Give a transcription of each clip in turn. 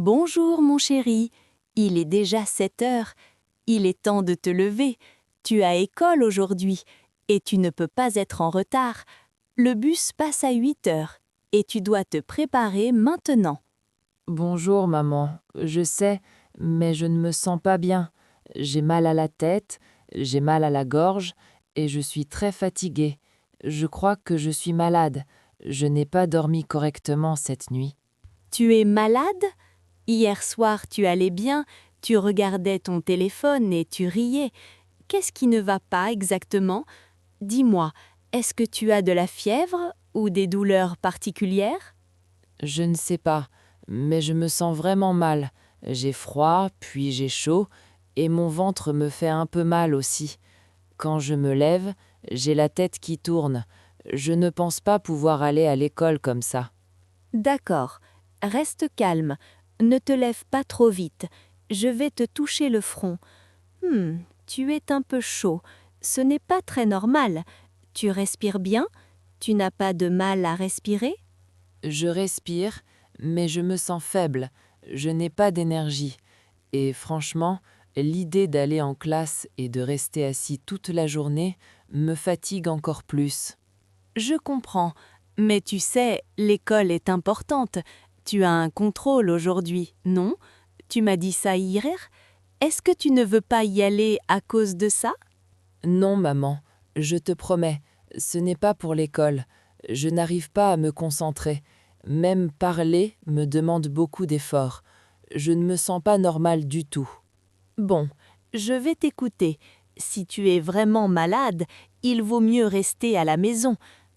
Bonjour mon chéri, il est déjà 7 heures. Il est temps de te lever. Tu as école aujourd'hui et tu ne peux pas être en retard. Le bus passe à 8 heures et tu dois te préparer maintenant. Bonjour maman, je sais, mais je ne me sens pas bien. J'ai mal à la tête, j'ai mal à la gorge et je suis très fatiguée. Je crois que je suis malade. Je n'ai pas dormi correctement cette nuit. Tu es malade? Hier soir tu allais bien, tu regardais ton téléphone et tu riais. Qu'est-ce qui ne va pas exactement? Dis-moi, est-ce que tu as de la fièvre ou des douleurs particulières? Je ne sais pas, mais je me sens vraiment mal. J'ai froid, puis j'ai chaud, et mon ventre me fait un peu mal aussi. Quand je me lève, j'ai la tête qui tourne. Je ne pense pas pouvoir aller à l'école comme ça. D'accord, reste calme, ne te lève pas trop vite, je vais te toucher le front. Tu es un peu chaud, ce n'est pas très normal. Tu respires bien? Tu n'as pas de mal à respirer? Je respire, mais je me sens faible. Je n'ai pas d'énergie. Et franchement, l'idée d'aller en classe et de rester assis toute la journée me fatigue encore plus. Je comprends, mais tu sais, l'école est importante. Tu as un contrôle aujourd'hui, non? Tu m'as dit ça hier? Est-ce que tu ne veux pas y aller à cause de ça? Non, maman, je te promets, ce n'est pas pour l'école. Je n'arrive pas à me concentrer. Même parler me demande beaucoup d'efforts. Je ne me sens pas normale du tout. Bon, je vais t'écouter. Si tu es vraiment malade, il vaut mieux rester à la maison.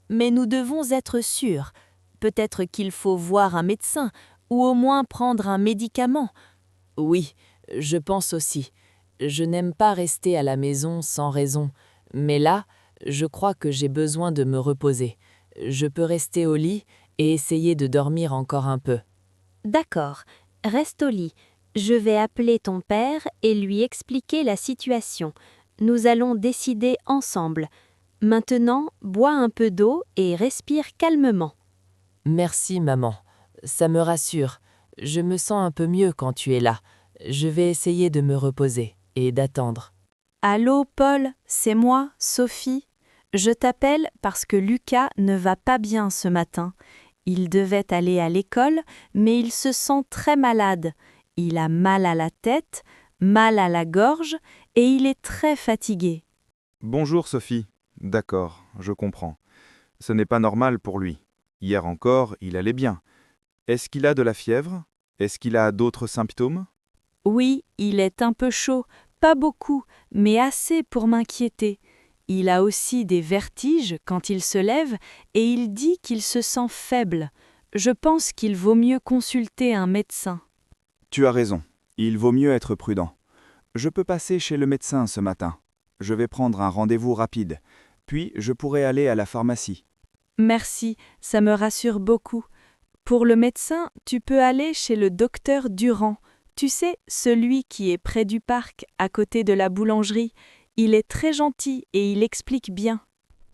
Mais nous devons être sûrs. Peut-être qu'il faut voir un médecin ou au moins prendre un médicament. Oui, je pense aussi. Je n'aime pas rester à la maison sans raison. Mais là, je crois que j'ai besoin de me reposer. Je peux rester au lit et essayer de dormir encore un peu. D'accord, reste au lit. Je vais appeler ton père et lui expliquer la situation. Nous allons décider ensemble. Maintenant, bois un peu d'eau et respire calmement. Merci, maman. Ça me rassure. Je me sens un peu mieux quand tu es là. Je vais essayer de me reposer et d'attendre. Allô, Paul, c'est moi, Sophie. Je t'appelle parce que Lucas ne va pas bien ce matin. Il devait aller à l'école, mais il se sent très malade. Il a mal à la tête, mal à la gorge et il est très fatigué. Bonjour Sophie. D'accord, je comprends. Ce n'est pas normal pour lui. Hier encore, il allait bien. Est-ce qu'il a de la fièvre? Est-ce qu'il a d'autres symptômes? Oui, il est un peu chaud, pas beaucoup, mais assez pour m'inquiéter. Il a aussi des vertiges quand il se lève et il dit qu'il se sent faible. Je pense qu'il vaut mieux consulter un médecin. Tu as raison. Il vaut mieux être prudent. Je peux passer chez le médecin ce matin. Je vais prendre un rendez-vous rapide. Puis je pourrai aller à la pharmacie. Merci, ça me rassure beaucoup. Pour le médecin, tu peux aller chez le docteur Durand. Tu sais, celui qui est près du parc, à côté de la boulangerie. Il est très gentil et il explique bien.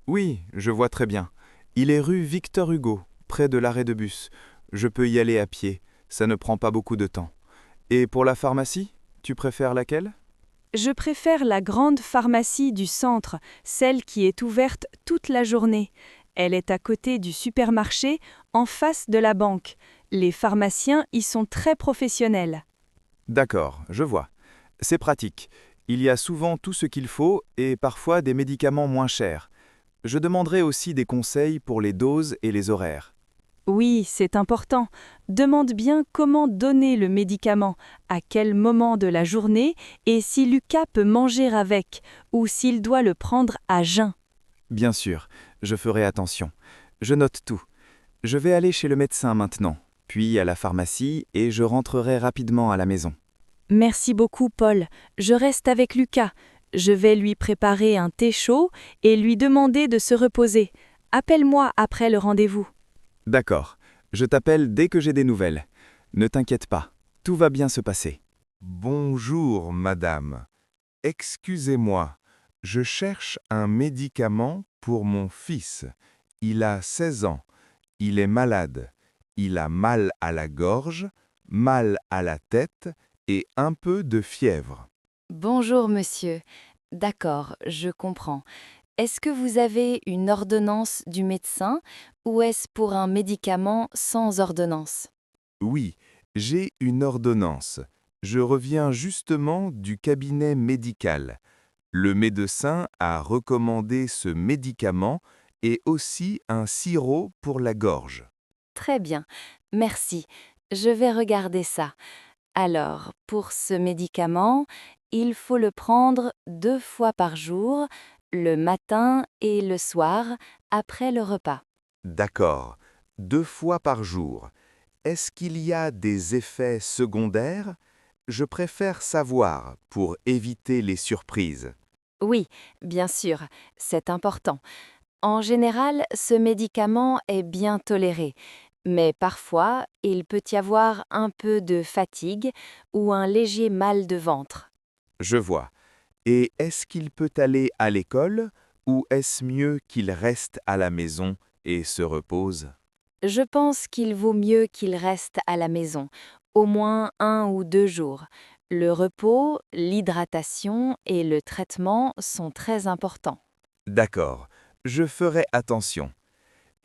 Oui, je vois très bien. Il est rue Victor Hugo, près de l'arrêt de bus. Je peux y aller à pied. Ça ne prend pas beaucoup de temps. Et pour la pharmacie, tu préfères laquelle? Je préfère la grande pharmacie du centre, celle qui est ouverte toute la journée. Elle est à côté du supermarché, en face de la banque. Les pharmaciens y sont très professionnels. D'accord, je vois. C'est pratique. Il y a souvent tout ce qu'il faut et parfois des médicaments moins chers. Je demanderai aussi des conseils pour les doses et les horaires. Oui, c'est important. Demande bien comment donner le médicament, à quel moment de la journée et si Lucas peut manger avec ou s'il doit le prendre à jeun. Bien sûr, je ferai attention. Je note tout. Je vais aller chez le médecin maintenant, puis à la pharmacie et je rentrerai rapidement à la maison. Merci beaucoup, Paul. Je reste avec Lucas. Je vais lui préparer un thé chaud et lui demander de se reposer. Appelle-moi après le rendez-vous. D'accord, je t'appelle dès que j'ai des nouvelles. Ne t'inquiète pas, tout va bien se passer. Bonjour, madame. Excusez-moi, je cherche un médicament pour mon fils. Il a 16 ans. Il est malade. Il a mal à la gorge, mal à la tête et un peu de fièvre. Bonjour, monsieur. D'accord, je comprends. Est-ce que vous avez une ordonnance du médecin ou est-ce pour un médicament sans ordonnance? Oui, j'ai une ordonnance. Je reviens justement du cabinet médical. Le médecin a recommandé ce médicament et aussi un sirop pour la gorge. Très bien, merci. Je vais regarder ça. Alors, pour ce médicament, il faut le prendre 2 fois par jour, le matin et le soir, après le repas. D'accord, 2 fois par jour. Est-ce qu'il y a des effets secondaires? Je préfère savoir pour éviter les surprises. Oui, bien sûr, c'est important. En général, ce médicament est bien toléré, mais parfois, il peut y avoir un peu de fatigue ou un léger mal de ventre. Je vois. Et est-ce qu'il peut aller à l'école ou est-ce mieux qu'il reste à la maison et se repose? Je pense qu'il vaut mieux qu'il reste à la maison, au moins 1 ou 2 jours. Le repos, l'hydratation et le traitement sont très importants. D'accord, je ferai attention.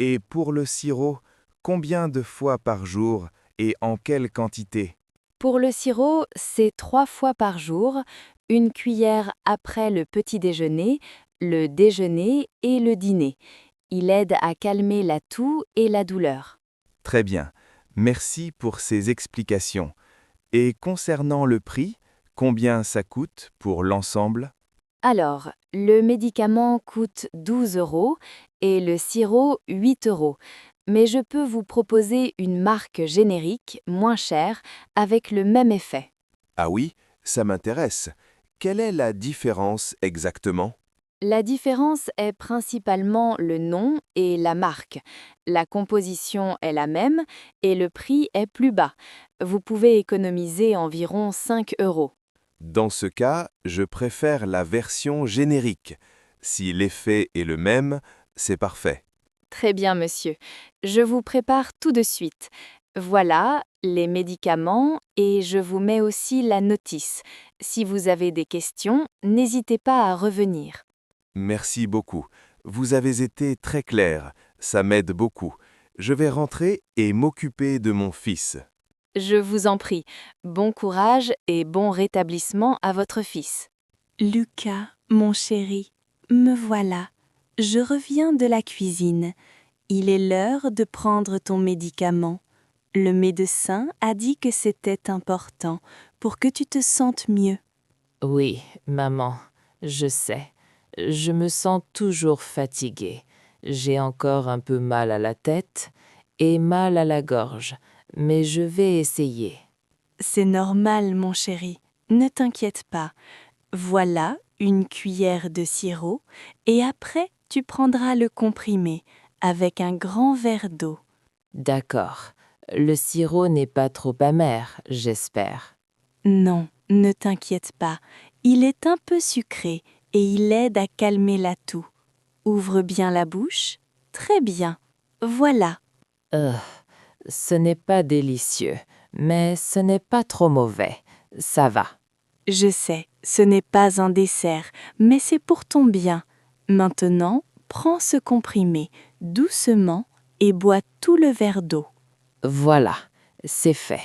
Et pour le sirop, combien de fois par jour et en quelle quantité? Pour le sirop, c'est 3 fois par jour, une cuillère après le petit déjeuner, le déjeuner et le dîner. Il aide à calmer la toux et la douleur. Très bien, merci pour ces explications. Et concernant le prix, combien ça coûte pour l'ensemble? Alors, le médicament coûte 12 € et le sirop 8 €. Mais je peux vous proposer une marque générique, moins chère, avec le même effet. Ah oui, ça m'intéresse. Quelle est la différence exactement? La différence est principalement le nom et la marque. La composition est la même et le prix est plus bas. Vous pouvez économiser environ 5 €. Dans ce cas, je préfère la version générique. Si l'effet est le même, c'est parfait. Très bien, monsieur. Je vous prépare tout de suite. Voilà les médicaments et je vous mets aussi la notice. Si vous avez des questions, n'hésitez pas à revenir. Merci beaucoup. Vous avez été très clair. Ça m'aide beaucoup. Je vais rentrer et m'occuper de mon fils. Je vous en prie. Bon courage et bon rétablissement à votre fils. Lucas, mon chéri, me voilà. Je reviens de la cuisine. Il est l'heure de prendre ton médicament. Le médecin a dit que c'était important pour que tu te sentes mieux. Oui, maman, je sais. Je me sens toujours fatiguée. J'ai encore un peu mal à la tête et mal à la gorge, mais je vais essayer. C'est normal, mon chéri. Ne t'inquiète pas. Voilà une cuillère de sirop et après tu prendras le comprimé avec un grand verre d'eau. D'accord. Le sirop n'est pas trop amer, j'espère. Non, ne t'inquiète pas. Il est un peu sucré et il aide à calmer la toux. Ouvre bien la bouche. Très bien. Voilà. Ce n'est pas délicieux, mais ce n'est pas trop mauvais. Ça va. Je sais, ce n'est pas un dessert, mais c'est pour ton bien. Maintenant, prends ce comprimé doucement et bois tout le verre d'eau. Voilà, c'est fait.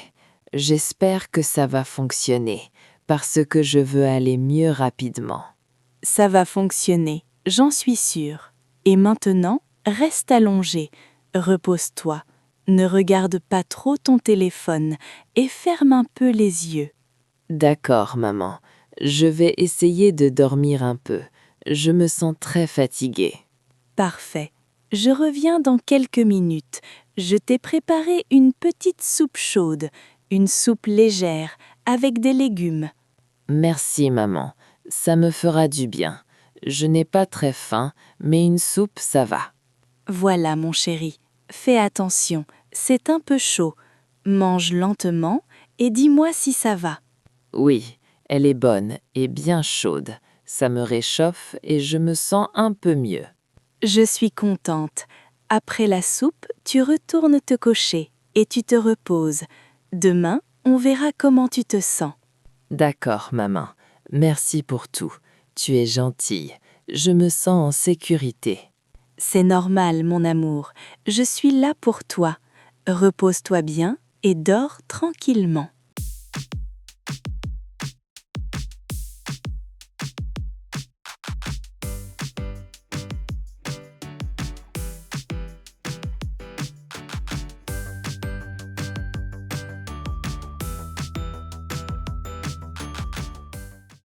J'espère que ça va fonctionner, parce que je veux aller mieux rapidement. Ça va fonctionner, j'en suis sûre. Et maintenant, reste allongé, repose-toi, ne regarde pas trop ton téléphone et ferme un peu les yeux. D'accord, maman. Je vais essayer de dormir un peu. Je me sens très fatiguée. Parfait. Je reviens dans quelques minutes. Je t'ai préparé une petite soupe chaude, une soupe légère, avec des légumes. Merci, maman. Ça me fera du bien. Je n'ai pas très faim, mais une soupe, ça va. Voilà, mon chéri. Fais attention, c'est un peu chaud. Mange lentement et dis-moi si ça va. Oui, elle est bonne et bien chaude. Ça me réchauffe et je me sens un peu mieux. Je suis contente. Après la soupe, tu retournes te coucher et tu te reposes. Demain, On verra comment tu te sens. D'accord, maman. Merci pour tout. Tu es gentille. Je me sens en sécurité. C'est normal, mon amour. Je suis là pour toi. Repose-toi bien et dors tranquillement.